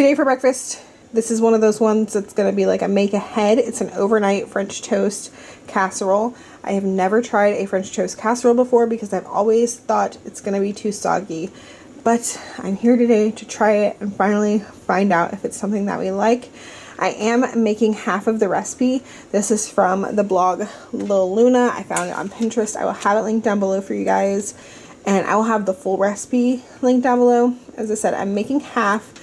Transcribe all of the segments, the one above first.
Today for breakfast, this is one of those ones that's going to be like a make ahead. It's an overnight French toast casserole. I have never tried a French toast casserole before because I've always thought it's going to be too soggy. But I'm here today to try it and finally find out if it's something that we like. I am making half of the recipe. This is from the blog Lil Luna. I found it on Pinterest. I will have it linked down below for you guys. And I will have the full recipe linked down below. As I said, I'm making half.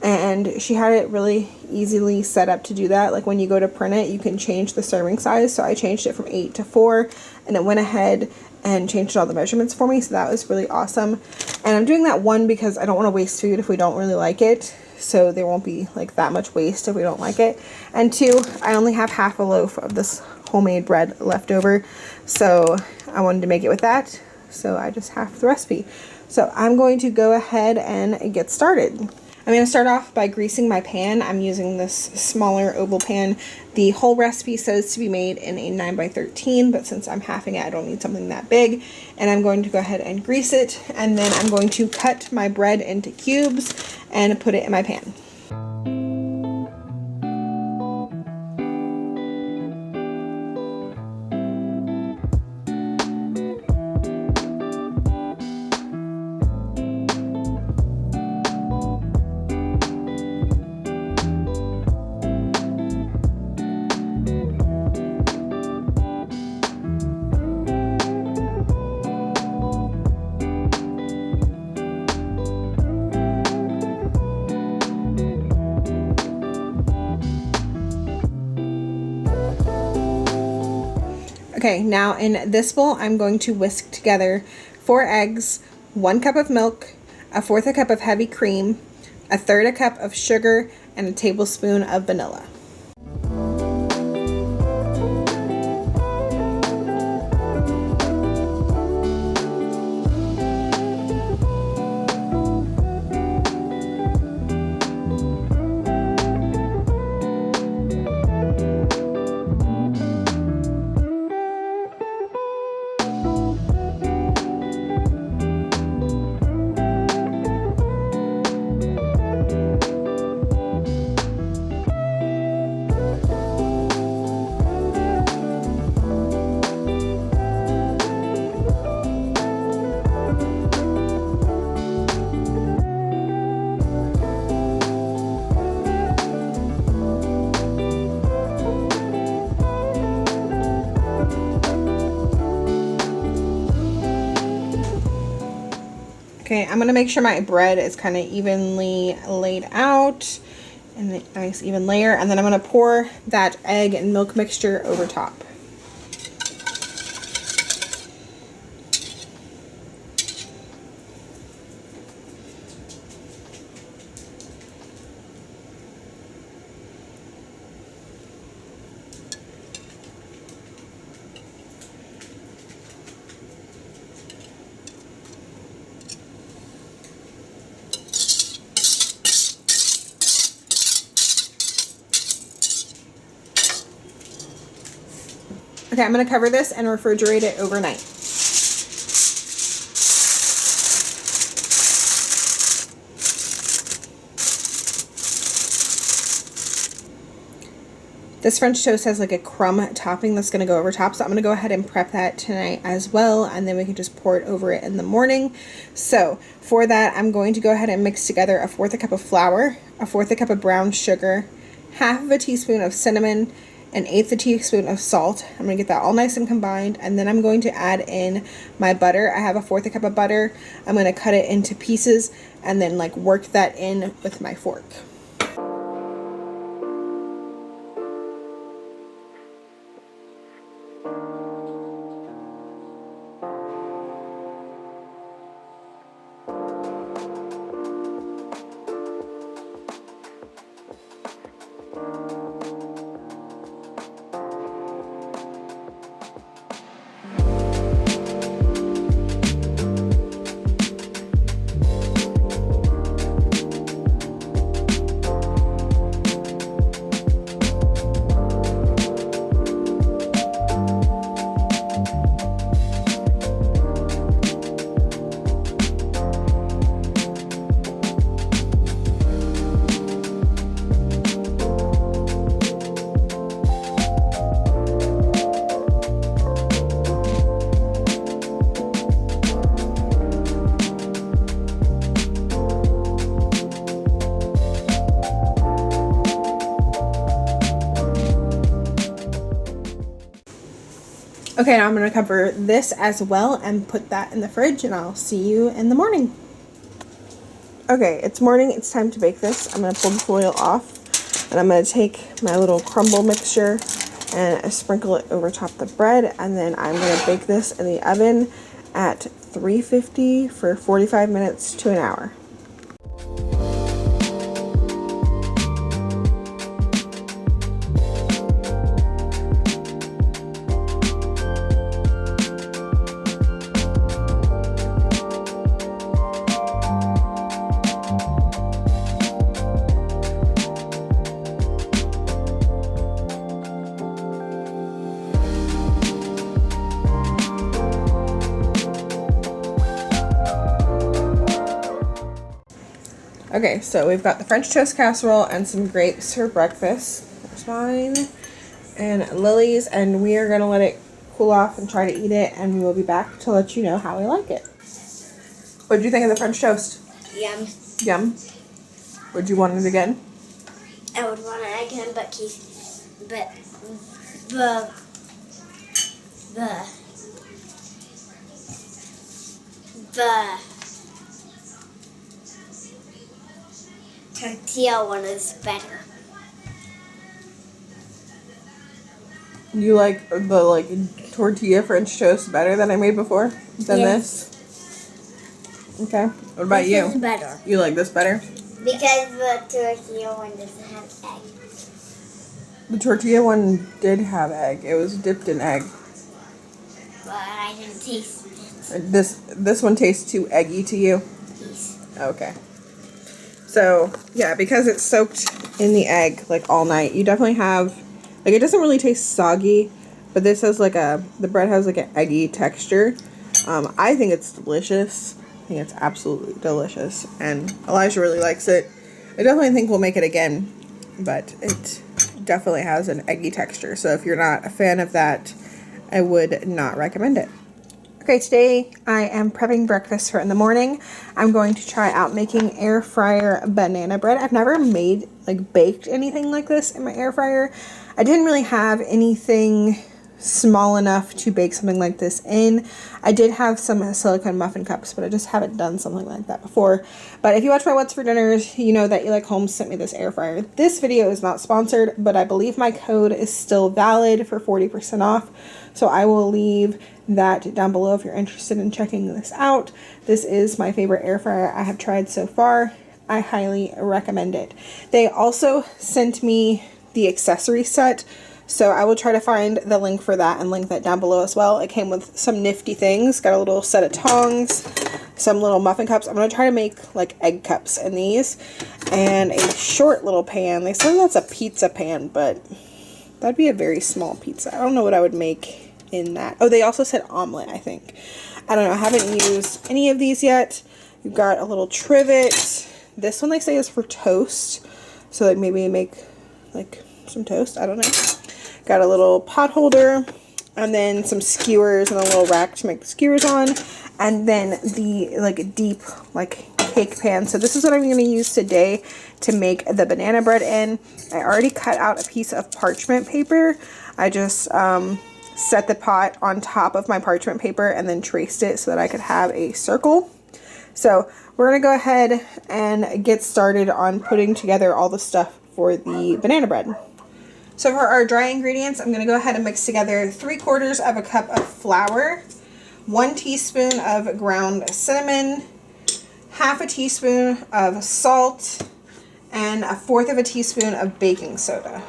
And she had it really easily set up to do that. Like when you go to print it, you can change the serving size. So I changed it from 8 to 4 and it went ahead and changed all the measurements for me. So that was really awesome. And I'm doing that one because I don't want to waste food if we don't really like it. So there won't be like that much waste if we don't like it. And two, I only have half a loaf of this homemade bread left over. So I wanted to make it with that. So I just halved the recipe. So I'm going to go ahead and get started. I'm going to start off by greasing my pan. I'm using this smaller oval pan. The whole recipe says to be made in a 9x13, but since I'm halving it, I don't need something that big. And I'm going to go ahead and grease it, and then I'm going to cut my bread into cubes and put it in my pan. Okay, now in this bowl, I'm going to whisk together 4 eggs, 1 cup of milk, 1/4 cup of heavy cream, 1/3 cup of sugar, and a tablespoon of vanilla. Okay, I'm going to make sure my bread is kind of evenly laid out in a nice even layer, and then I'm going to pour that egg and milk mixture over top. Okay, I'm going to cover this and refrigerate it overnight. This French toast has like a crumb topping that's going to go over top, so I'm going to go ahead and prep that tonight as well, and then we can just pour it over it in the morning. So for that, I'm going to go ahead and mix together 1/4 cup of flour, 1/4 cup of brown sugar, 1/2 teaspoon of cinnamon, 1/8 teaspoon of salt. I'm going to get that all nice and combined, and then I'm going to add in my butter. I have 1/4 cup of butter. I'm going to cut it into pieces and then like work that in with my fork. Okay, now I'm going to cover this as well and put that in the fridge, and I'll see you in the morning. Okay, it's morning. It's time to bake this. I'm going to pull the foil off, and I'm going to take my little crumble mixture and sprinkle it over top the bread, and then I'm going to bake this in the oven at 350 for 45 minutes to an hour. Okay, so we've got the French toast casserole and some grapes for breakfast. There's mine and Lily's, and we are going to let it cool off and try to eat it, and we will be back to let you know how we like it. What did you think of the French toast? Yum. Yum. Would you want it again? I would want it again, but the tortilla one is better. You like the tortilla French toast better than I made before than Yes. this? Okay. What about you? This is better. You like this better? Because the tortilla one doesn't have egg. The tortilla one did have egg. It was dipped in egg. But I didn't taste it. This one tastes too eggy to you? Yes. Okay. So, yeah, because it's soaked in the egg, like, all night, you definitely have, like, it doesn't really taste soggy, but this has, like, the bread has, like, an eggy texture. I think it's delicious. I think it's absolutely delicious, and Elijah really likes it. I definitely think we'll make it again, but it definitely has an eggy texture, so if you're not a fan of that, I would not recommend it. Okay, today I am prepping breakfast for in the morning. I'm going to try out making air fryer banana bread. I've never made, like, baked anything like this in my air fryer. I didn't really have anything small enough to bake something like this in. I did have some silicone muffin cups, but I just haven't done something like that before. But if you watch my What's for Dinners, you know that Eli Holmes sent me this air fryer. This video is not sponsored, but I believe my code is still valid for 40% off. So I will leave that down below if you're interested in checking this out. This is my favorite air fryer I have tried so far. I highly recommend it. They also sent me the accessory set, so I will try to find the link for that and link that down below as well. It came with some nifty things. Got a little set of tongs, some little muffin cups. I'm going to try to make like egg cups in these, and a short little pan. They said that's a pizza pan, but that'd be a very small pizza. I don't know what I would make in that. Oh, they also said omelet, I think. I don't know. I haven't used any of these yet. You've got a little trivet. This one they say is for toast, so like maybe make like some toast. I don't know. Got a little pot holder, and then some skewers and a little rack to make the skewers on, and then the like deep like cake pan. So this is what I'm going to use today to make the banana bread in. I already cut out a piece of parchment paper. I just set the pot on top of my parchment paper and then traced it so that I could have a circle. So we're going to go ahead and get started on putting together all the stuff for the banana bread. So for our dry ingredients, I'm going to go ahead and mix together 3/4 of a cup of flour, 1 teaspoon of ground cinnamon, 1/2 teaspoon of salt, and 1/4 teaspoon of baking soda.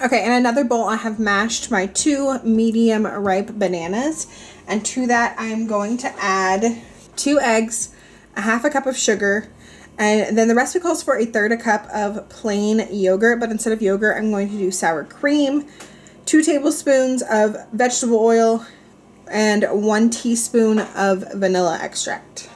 Okay, in another bowl I have mashed my 2 medium ripe bananas, and to that I'm going to add 2 eggs, a half a cup of sugar, and then the recipe calls for a third a cup of plain yogurt, but instead of yogurt I'm going to do sour cream, 2 tablespoons of vegetable oil, and 1 teaspoon of vanilla extract.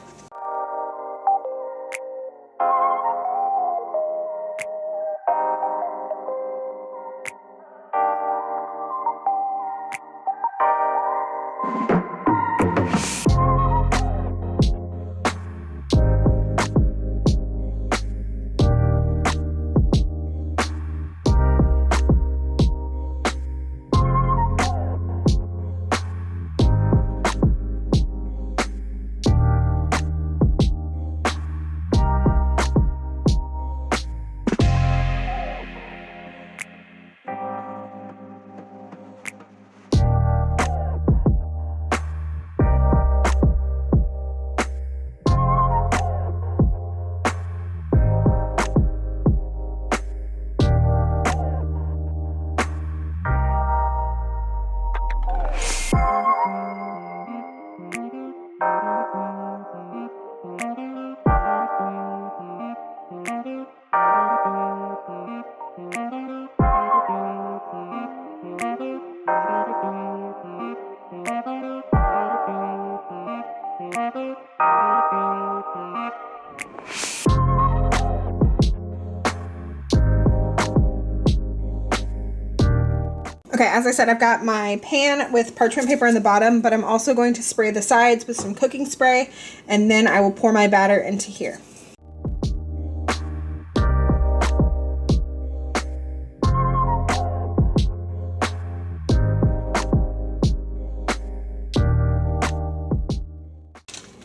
Okay, as I said, I've got my pan with parchment paper in the bottom, but I'm also going to spray the sides with some cooking spray, and then I will pour my batter into here.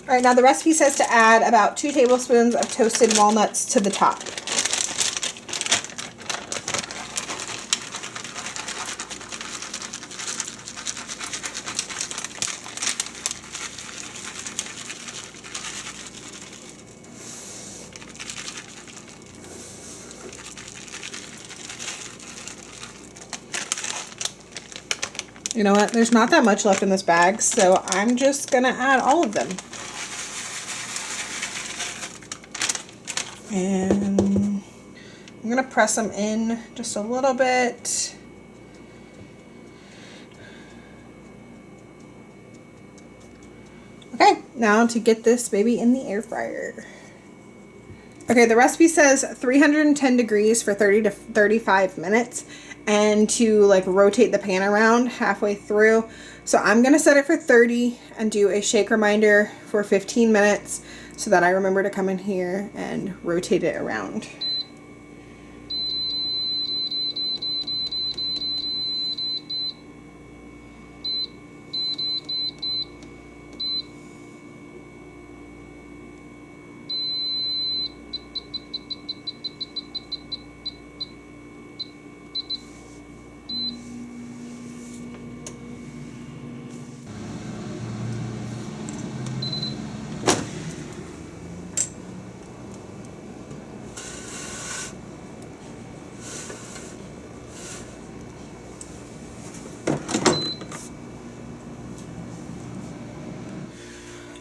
All right, now the recipe says to add about 2 tablespoons of toasted walnuts to the top. You know what? There's not that much left in this bag, so I'm just gonna add all of them. And I'm gonna press them in just a little bit. Okay, now to get this baby in the air fryer. Okay, the recipe says 310 degrees for 30 to 35 minutes, and to like rotate the pan around halfway through. So I'm gonna set it for 30 and do a shake reminder for 15 minutes so that I remember to come in here and rotate it around.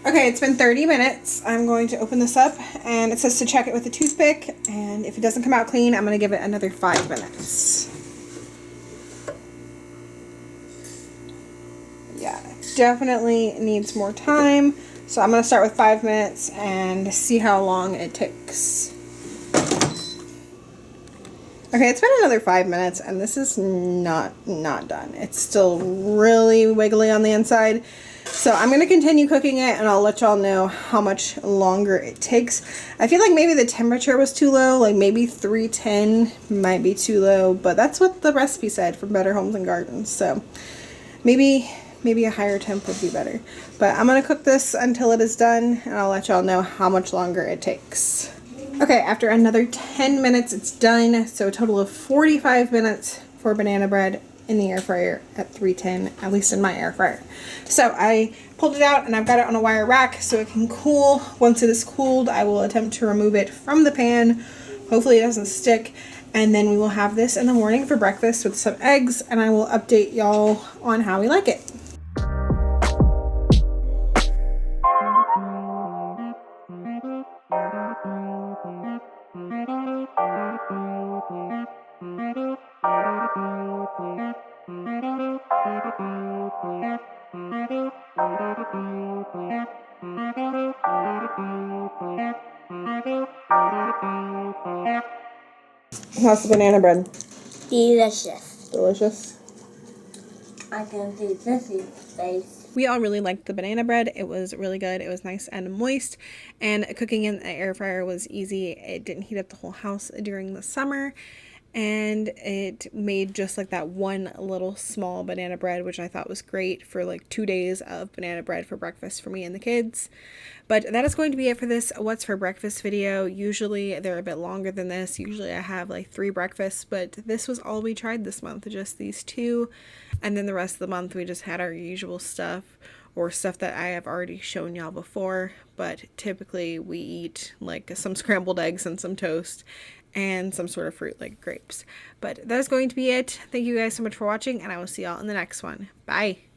Okay, it's been 30 minutes. I'm going to open this up, and it says to check it with a toothpick, and if it doesn't come out clean, I'm going to give it another 5 minutes. Yeah, it definitely needs more time, so I'm going to start with 5 minutes and see how long it takes. Okay, it's been another 5 minutes, and this is not done. It's still really wiggly on the inside. So I'm going to continue cooking it, and I'll let y'all know how much longer it takes. I feel like maybe the temperature was too low, like maybe 310 might be too low, but that's what the recipe said from Better Homes and Gardens. So maybe a higher temp would be better. But I'm going to cook this until it is done, and I'll let y'all know how much longer it takes. Okay, after another 10 minutes, it's done. So a total of 45 minutes for banana bread in the air fryer at 310, at least in my air fryer. So I pulled it out, and I've got it on a wire rack so it can cool. Once it is cooled, I will attempt to remove it from the pan. Hopefully it doesn't stick. And then we will have this in the morning for breakfast with some eggs, and I will update y'all on how we like it. How's the banana bread? Delicious. Delicious. I can see Sissy's face. We all really liked the banana bread. It was really good. It was nice and moist, and cooking in the air fryer was easy. It didn't heat up the whole house during the summer, and it made just like that one little small banana bread, which I thought was great for like 2 days of banana bread for breakfast for me and the kids. But that is going to be it for this What's for Breakfast video. Usually they're a bit longer than this. Usually I have like 3 breakfasts, but this was all we tried this month, just these 2. And then the rest of the month we just had our usual stuff, or stuff that I have already shown y'all before. But typically we eat like some scrambled eggs and some toast and some sort of fruit like grapes. But that is going to be it. Thank you guys so much for watching, and I will see y'all in the next one. Bye!